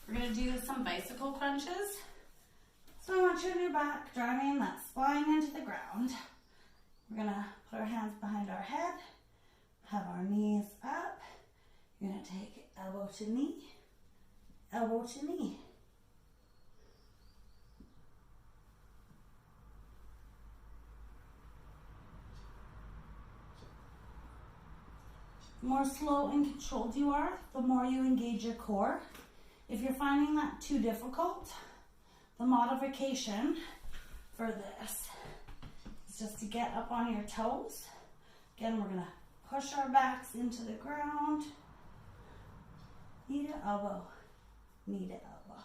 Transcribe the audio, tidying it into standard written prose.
We're gonna do some bicycle crunches. So I want you on your back, driving that spine into the ground. We're gonna put our hands behind our head, have our knees up. You're gonna take elbow to knee, elbow to knee. The more slow and controlled you are, the more you engage your core. If you're finding that too difficult, the modification for this is just to get up on your toes. Again, we're gonna push our backs into the ground. Knee to elbow, knee to elbow.